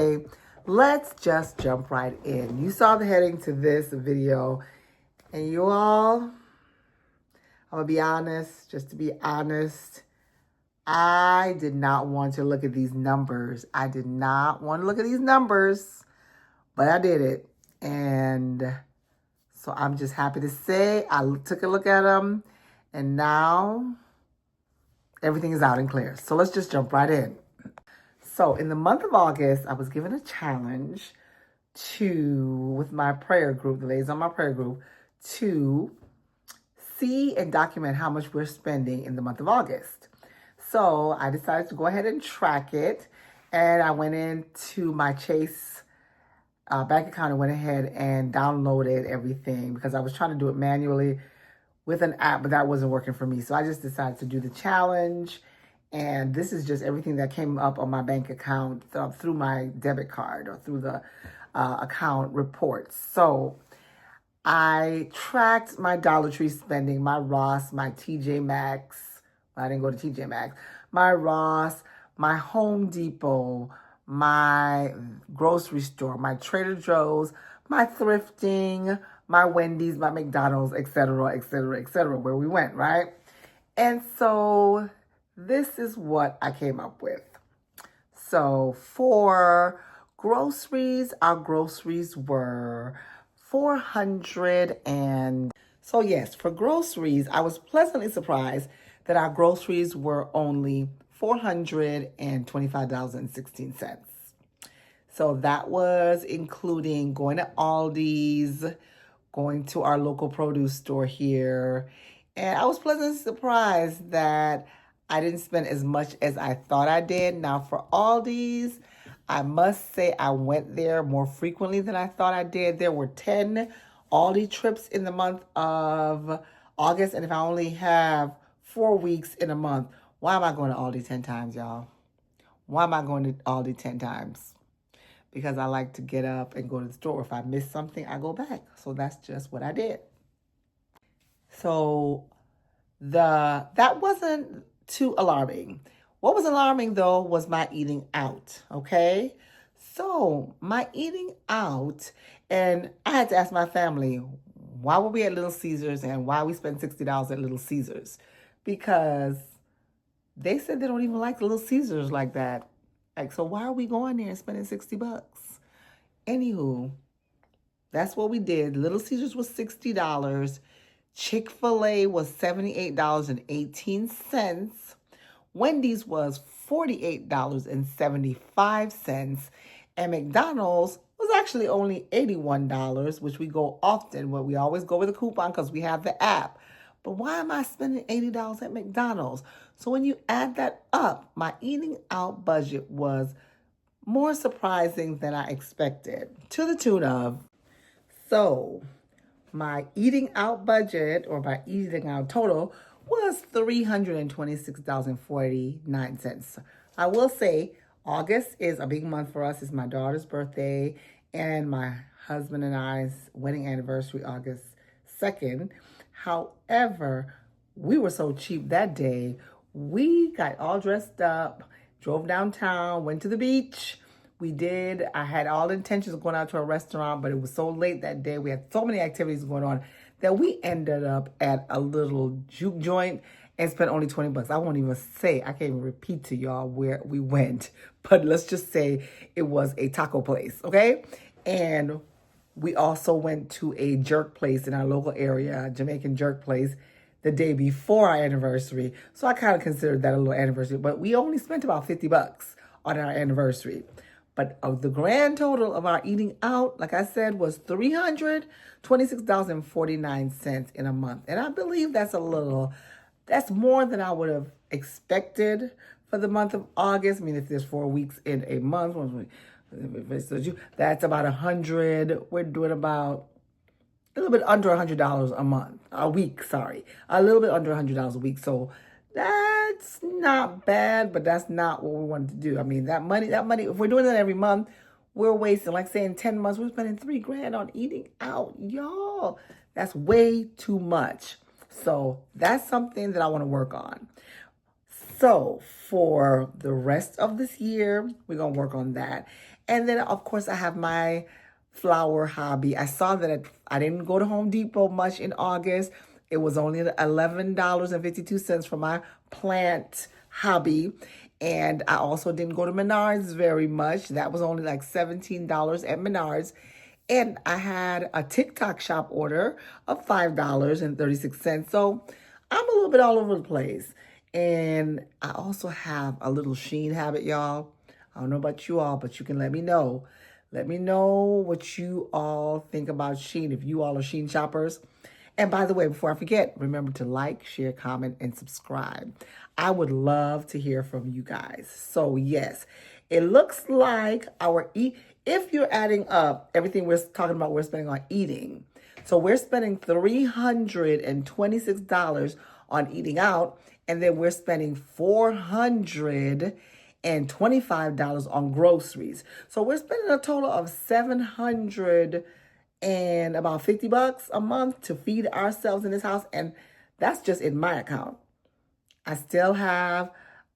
Anyway, let's just jump right in. You saw the heading to this video, and you all, I'm gonna be honest, just to be honest, I did not want to look at these numbers. I did not want to look at these numbers, but I did it. And so I'm just happy to say I took a look at them, and now everything is out and clear. So let's just jump right in. So in the month of August, I was given a challenge with my prayer group, the ladies on my prayer group, to see and document how much we're spending in the month of August. So I decided to go ahead and track it. And I went into my Chase bank account and went ahead and downloaded everything because I was trying to do it manually with an app, but that wasn't working for me. So I just decided to do the challenge. And this is just everything that came up on my bank account through my debit card or through the account reports. So I tracked my Dollar Tree spending, my Ross, my TJ Maxx. I didn't go to TJ Maxx. My Ross, my Home Depot, my grocery store, my Trader Joe's, my thrifting, my Wendy's, my McDonald's, etc., etc., etc., where we went, right? And so this is what I came up with. So for groceries, our groceries were 400 and so yes, for groceries, I was pleasantly surprised that our groceries were only $425.16. So that was including going to Aldi's, going to our local produce store here. And I was pleasantly surprised that I didn't spend as much as I thought I did. Now for Aldi's, I must say I went there more frequently than I thought I did. There were 10 Aldi trips in the month of August. And if I only have 4 weeks in a month, why am I going to Aldi 10 times, y'all? Why am I going to Aldi 10 times? Because I like to get up and go to the store. If I miss something, I go back. So that's just what I did. So that wasn't too alarming. What was alarming, though, was my eating out, okay? So my eating out, and I had to ask my family, why were we at Little Caesars and why we spent $60 at Little Caesars? Because they said they don't even like Little Caesars like that. Like, so why are we going there and spending $60? Anywho, that's what we did. Little Caesars was $60. Chick-fil-A was $78.18. Wendy's was $48.75. And McDonald's was actually only $81, which we go often, where we always go with a coupon because we have the app. But why am I spending $80 at McDonald's? So when you add that up, my eating out budget was more surprising than I expected, to the tune of, so my eating out budget, or my eating out total, was $326.49. I will say August is a big month for us. It's my daughter's birthday and my husband and I's wedding anniversary, August 2nd. However, we were so cheap that day. We got all dressed up, drove downtown, went to the beach. I had all intentions of going out to a restaurant, but it was so late that day. We had so many activities going on that we ended up at a little juke joint and spent only $20. I won't even say, I can't even repeat to y'all where we went, but let's just say it was a taco place, okay? And we also went to a jerk place in our local area, a Jamaican jerk place, the day before our anniversary. So I kind of considered that a little anniversary, but we only spent about $50 on our anniversary. But of the grand total of our eating out, like I said, was $326.49 in a month. And I believe that's more than I would have expected for the month of August. I mean, if there's 4 weeks in a month, that's about 100. We're doing about a little bit under $100 a week, a little bit under $100 a week. So that's not bad, but that's not what we wanted to do. I mean, that money, if we're doing that every month, we're wasting, like say in 10 months, we're spending $3,000 on eating out. Y'all, that's way too much. So that's something that I want to work on. So for the rest of this year, we're going to work on that. And then, of course, I have my flower hobby. I saw that I didn't go to Home Depot much in August. It was only $11.52 for my plant hobby. And I also didn't go to Menards very much. That was only like $17 at Menards. And I had a TikTok shop order of $5.36. So I'm a little bit all over the place. And I also have a little Shein habit, y'all. I don't know about you all, but you can let me know. Let me know what you all think about Shein, if you all are Shein shoppers. And by the way, before I forget, remember to like, share, comment, and subscribe. I would love to hear from you guys. So yes, it looks like if you're adding up everything we're talking about, we're spending on eating. So we're spending $326 on eating out, and then we're spending $425 on groceries. So we're spending a total of $700 and about $50 a month to feed ourselves in this house, and that's just in my account. I still have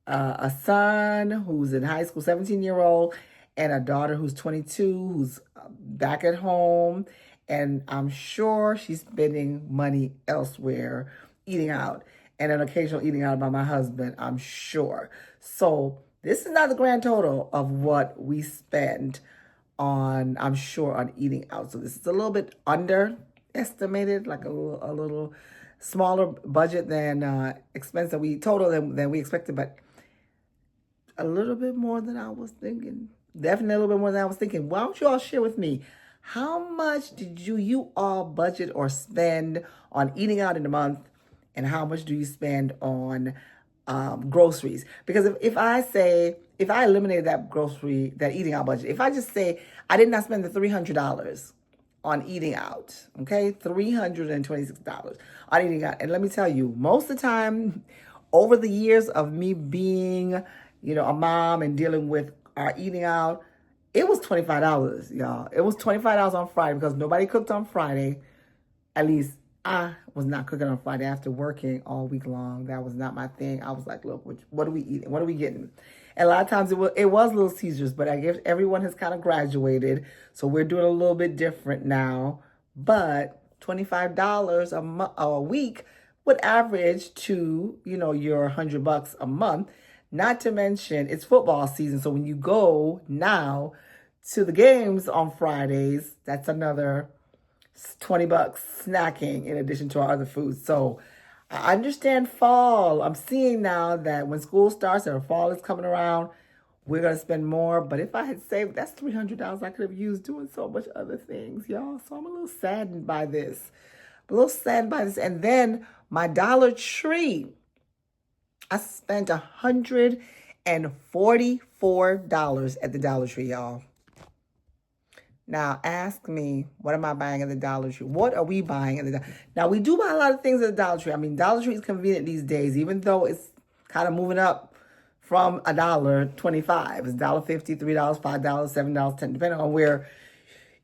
a son who's in high school, 17-year-old, and a daughter who's 22, who's back at home, and I'm sure she's spending money elsewhere, eating out, and an occasional eating out by my husband, I'm sure. So this is not the grand total of what we spend on, I'm sure, on eating out. So this is a little bit underestimated, like a little smaller budget than expense that we than we expected, but a little bit more than I was thinking. Definitely a little bit more than I was thinking. Why don't you all share with me, how much did you all budget or spend on eating out in a month, and how much do you spend on groceries? Because if I eliminated that eating out budget, if I just say I did not spend the $300 on eating out, okay, $326 on eating out, and let me tell you, most of the time, over the years of me being, a mom and dealing with our eating out, it was $25, y'all. It was $25 on Friday because nobody cooked on Friday. At least I was not cooking on Friday after working all week long. That was not my thing. I was like, look, what are we eating? What are we getting? And a lot of times it was Little Caesars, but I guess everyone has kind of graduated. So we're doing a little bit different now. But $25 a week would average to, your $100 a month. Not to mention it's football season. So when you go now to the games on Fridays, that's another $20 snacking in addition to our other foods. So I understand fall. I'm seeing now that when school starts and fall is coming around, we're going to spend more. But if I had saved, that's $300 I could have used doing so much other things, y'all. So I'm a little saddened by this. And then my Dollar Tree, I spent $144 at the Dollar Tree, y'all. Now, ask me, what am I buying at the Dollar Tree? What are we buying at the Dollar Tree? Now, we do buy a lot of things at the Dollar Tree. I mean, Dollar Tree is convenient these days, even though it's kind of moving up from $1.25. It's $1.50, $3, $5, $7, $10, depending on where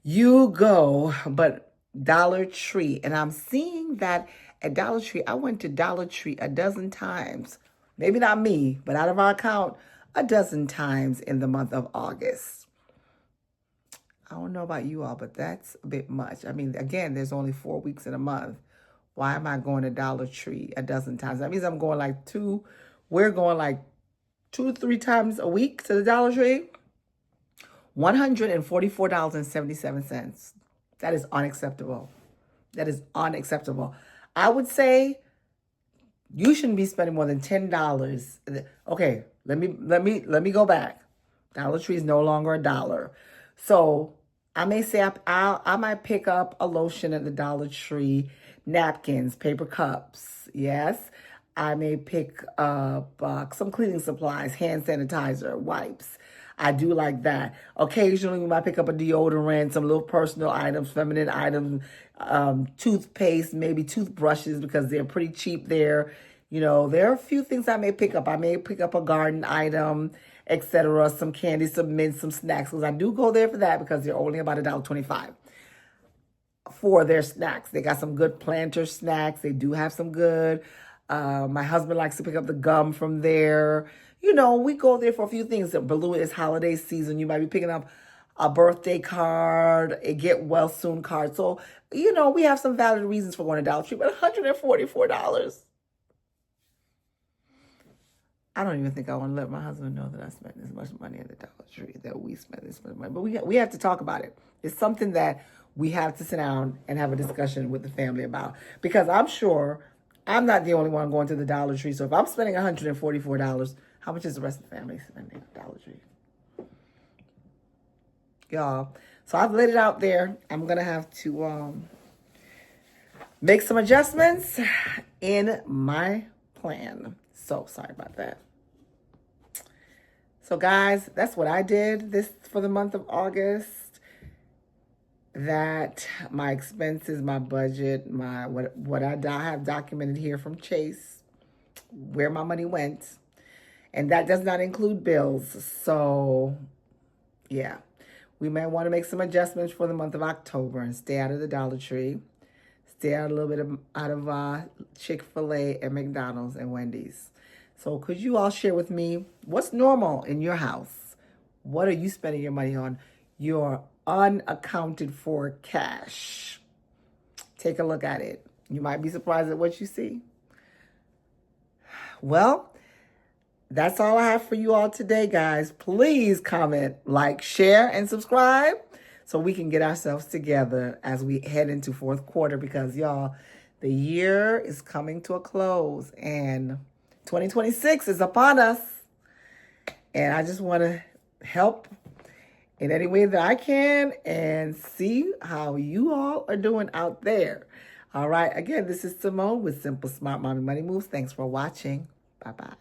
you go. But Dollar Tree, and I'm seeing that at Dollar Tree, I went to Dollar Tree a dozen times. Maybe not me, but out of our account, a dozen times in the month of August. I don't know about you all, but that's a bit much. I mean, again, there's only 4 weeks in a month. Why am I going to Dollar Tree a dozen times? That means we're going like 2-3 times a week to the Dollar Tree. $144.77. That is unacceptable. That is unacceptable. I would say you shouldn't be spending more than $10. Okay, let me go back. Dollar Tree is no longer a dollar. So I may say I might pick up a lotion at the Dollar Tree, napkins, paper cups. Yes, I may pick up some cleaning supplies, hand sanitizer, wipes. I do like that. Occasionally, we might pick up a deodorant, some little personal items, feminine items, toothpaste, maybe toothbrushes because they're pretty cheap there. There are a few things I may pick up. I may pick up a garden item, etc., some candy, some mints, some snacks, because I do go there for that because they're only about $1.25 for their snacks. They got some good planter snacks. They do have some good My husband likes to pick up the gum from there. You know, we go there for a few things. Baloo is holiday season. You might be picking up a birthday card, a get well soon card. So, you know, we have some valid reasons for going to Dollar Tree, but $144. I don't even think I want to let my husband know that I spent this much money at the Dollar Tree, that we spent this much money. But we have to talk about it. It's something that we have to sit down and have a discussion with the family about. Because I'm sure I'm not the only one going to the Dollar Tree. So if I'm spending $144, how much is the rest of the family spending at the Dollar Tree? Y'all. So I've laid it out there. I'm going to have to make some adjustments in my plan. So sorry about that. So guys, that's what I did this for the month of August. That my expenses, my budget, my what I have documented here from Chase, where my money went. And that does not include bills. So yeah, we may want to make some adjustments for the month of October and stay out of the Dollar Tree. Stay out a little bit out of Chick-fil-A and McDonald's and Wendy's. So could you all share with me what's normal in your house? What are you spending your money on? Your unaccounted for cash. Take a look at it. You might be surprised at what you see. Well, that's all I have for you all today, guys. Please comment, like, share, and subscribe so we can get ourselves together as we head into fourth quarter because, y'all, the year is coming to a close and 2026 is upon us. And I just want to help in any way that I can and see how you all are doing out there. All right. Again, this is Simone with Simple Smart Mommy Money Moves. Thanks for watching. Bye-bye.